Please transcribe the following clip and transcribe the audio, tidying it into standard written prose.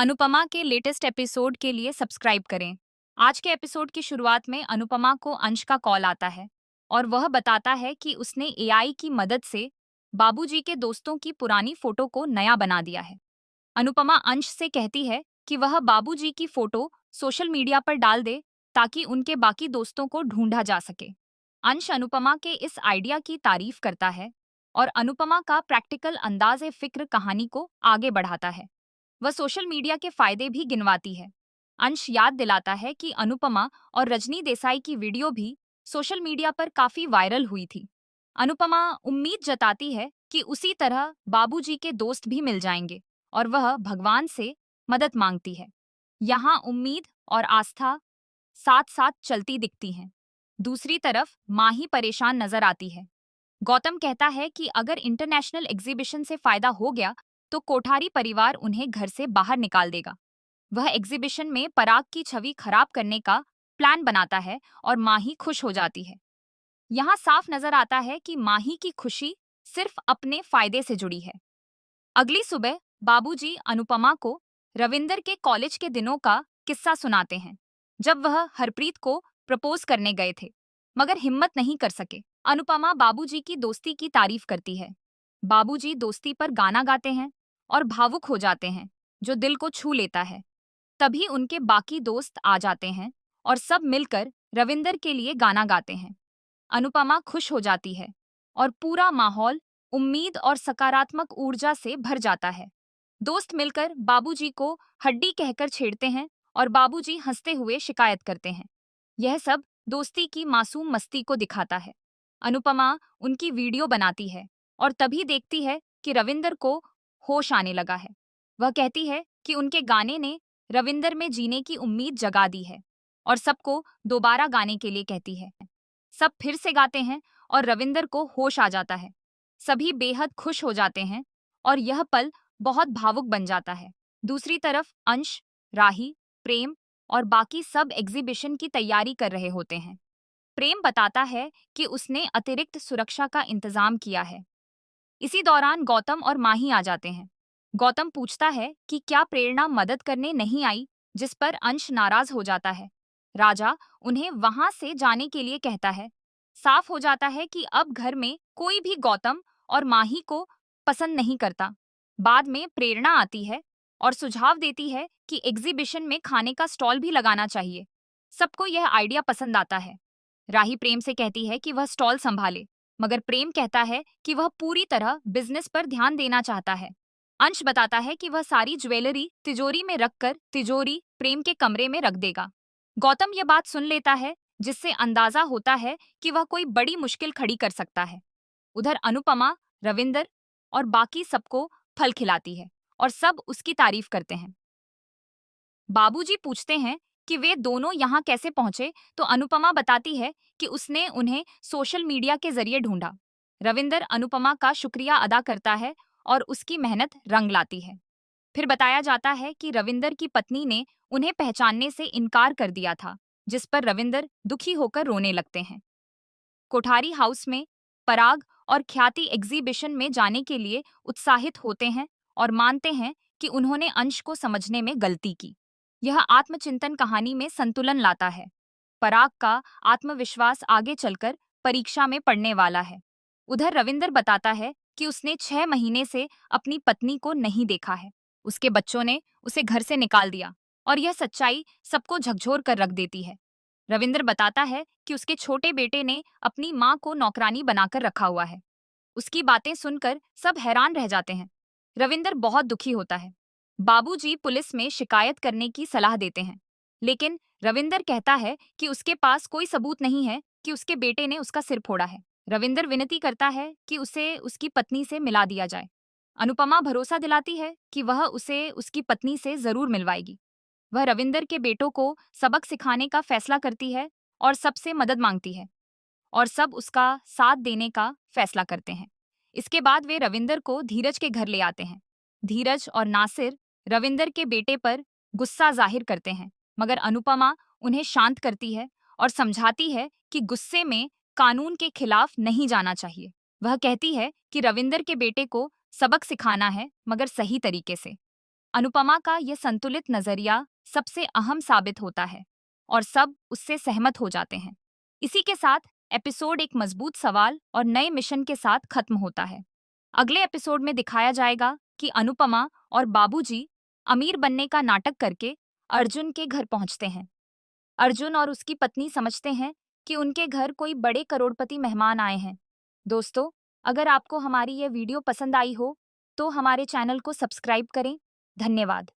अनुपमा के latest episode के लिए सब्सक्राइब करें। आज के एपिसोड की शुरुआत में अनुपमा को अंश का कॉल आता है और वह बताता है कि उसने एआई की मदद से बाबूजी के दोस्तों की पुरानी फोटो को नया बना दिया है। अनुपमा अंश से कहती है कि वह बाबूजी की फोटो सोशल मीडिया पर डाल दे ताकि उनके बाकी दोस्तों को ढूंढा जा सके। अंश अनुपमा के इस आइडिया की तारीफ करता है और अनुपमा का प्रैक्टिकल अंदाज फिक्र कहानी को आगे बढ़ाता है। वह सोशल मीडिया के फायदे भी गिनवाती है। अंश याद दिलाता है कि अनुपमा और रजनी देसाई की वीडियो भी सोशल मीडिया पर काफी वायरल हुई थी। अनुपमा उम्मीद जताती है कि उसी तरह बाबूजी के दोस्त भी मिल जाएंगे और वह भगवान से मदद मांगती है। यहाँ उम्मीद और आस्था साथ साथ चलती दिखती हैं। दूसरी तरफ माही परेशान नजर आती है। गौतम कहता है कि अगर इंटरनेशनल एग्जीबिशन से फायदा हो गया तो कोठारी परिवार उन्हें घर से बाहर निकाल देगा। वह एग्जीबिशन में पराग की छवि खराब करने का प्लान बनाता है और माही खुश हो जाती है। यहाँ साफ नजर आता है कि माही की खुशी सिर्फ अपने फायदे से जुड़ी है। अगली सुबह बाबूजी अनुपमा को रविंदर के कॉलेज के दिनों का किस्सा सुनाते हैं, जब वह हरप्रीत को प्रपोज करने गए थे मगर हिम्मत नहीं कर सके। अनुपमा बाबूजी की दोस्ती की तारीफ करती है। बाबूजी दोस्ती पर गाना गाते हैं और भावुक हो जाते हैं, जो दिल को छू लेता है। तभी उनके बाकी दोस्त आ जाते हैं और सब मिलकर रविंदर के लिए गाना गाते हैं। अनुपमा खुश हो जाती है और पूरा माहौल उम्मीद और सकारात्मक ऊर्जा से भर जाता है। दोस्त मिलकर बाबूजी को हड्डी कहकर छेड़ते हैं और बाबूजी हंसते हुए शिकायत करते हैं। यह सब दोस्ती की मासूम मस्ती को दिखाता है। अनुपमा उनकी वीडियो बनाती है और तभी देखती है कि रविंदर को होश आने लगा है। वह कहती है कि उनके गाने ने रविंदर में जीने की उम्मीद जगा दी है और सबको दोबारा गाने के लिए कहती है। सब फिर से गाते हैं और रविंदर को होश आ जाता है। सभी बेहद खुश हो जाते हैं और यह पल बहुत भावुक बन जाता है। दूसरी तरफ अंश, राही, प्रेम और बाकी सब एग्जीबिशन की तैयारी कर रहे होते हैं। प्रेम बताता है कि उसने अतिरिक्त सुरक्षा का इंतजाम किया है। इसी दौरान गौतम और माही आ जाते हैं। गौतम पूछता है कि क्या प्रेरणा मदद करने नहीं आई, जिस पर अंश नाराज हो जाता है। राजा उन्हें वहां से जाने के लिए कहता है। साफ हो जाता है कि अब घर में कोई भी गौतम और माही को पसंद नहीं करता। बाद में प्रेरणा आती है और सुझाव देती है कि एग्जीबिशन में खाने का स्टॉल भी लगाना चाहिए। सबको यह आइडिया पसंद आता है। राही प्रेम से कहती है कि वह स्टॉल संभाले, मगर प्रेम कहता है कि वह पूरी तरह बिजनेस पर ध्यान देना चाहता है। अंश बताता है कि वह सारी ज्वेलरी तिजोरी में रखकर तिजोरी प्रेम के कमरे में रख देगा। गौतम यह बात सुन लेता है, जिससे अंदाजा होता है कि वह कोई बड़ी मुश्किल खड़ी कर सकता है। उधर अनुपमा, रविंदर और बाकी सबको फल खिलाती है और सब उसकी तारीफ करते हैं। बाबूजी पूछते हैं कि वे दोनों यहाँ कैसे पहुंचे, तो अनुपमा बताती है कि उसने उन्हें सोशल मीडिया के जरिए ढूंढा। रविंदर अनुपमा का शुक्रिया अदा करता है और उसकी मेहनत रंग लाती है। फिर बताया जाता है कि रविंदर की पत्नी ने उन्हें पहचानने से इनकार कर दिया था, जिस पर रविंदर दुखी होकर रोने लगते हैं। कोठारी हाउस में पराग और ख्याति एग्जीबिशन में जाने के लिए उत्साहित होते हैं और मानते हैं कि उन्होंने अंश को समझने में गलती की। यह आत्मचिंतन कहानी में संतुलन लाता है। पराग का आत्मविश्वास आगे चलकर परीक्षा में पड़ने वाला है। उधर रविंदर बताता है कि उसने 6 महीने से अपनी पत्नी को नहीं देखा है। उसके बच्चों ने उसे घर से निकाल दिया और यह सच्चाई सबको झकझोर कर रख देती है। रविंदर बताता है कि उसके छोटे बेटे ने अपनी माँ को नौकरानी बनाकर रखा हुआ है। उसकी बातें सुनकर सब हैरान रह जाते हैं। रविंदर बहुत दुखी होता है। बाबूजी पुलिस में शिकायत करने की सलाह देते हैं, लेकिन रविंदर कहता है कि उसके पास कोई सबूत नहीं है कि उसके बेटे ने उसका सिर फोड़ा है। रविंदर विनती करता है कि उसे उसकी पत्नी से मिला दिया जाए। अनुपमा भरोसा दिलाती है कि वह उसे उसकी पत्नी से जरूर मिलवाएगी। वह रविंदर के बेटों को सबक सिखाने का फैसला करती है और सबसे मदद मांगती है और सब उसका साथ देने का फैसला करते हैं। इसके बाद वे रविंदर को धीरज के घर ले आते हैं। धीरज और नासिर रविंदर के बेटे पर गुस्सा जाहिर करते हैं, मगर अनुपमा उन्हें शांत करती है और समझाती है कि गुस्से में कानून के खिलाफ नहीं जाना चाहिए। वह कहती है कि रविंदर के बेटे को सबक सिखाना है, मगर सही तरीके से। अनुपमा का यह संतुलित नजरिया सबसे अहम साबित होता है और सब उससे सहमत हो जाते हैं। इसी के साथ एपिसोड एक मजबूत सवाल और नए मिशन के साथ खत्म होता है। अगले एपिसोड में दिखाया जाएगा कि अनुपमा और बाबूजी अमीर बनने का नाटक करके अर्जुन के घर पहुंचते हैं। अर्जुन और उसकी पत्नी समझते हैं कि उनके घर कोई बड़े करोड़पति मेहमान आए हैं। दोस्तों, अगर आपको हमारी यह वीडियो पसंद आई हो तो हमारे चैनल को सब्सक्राइब करें। धन्यवाद।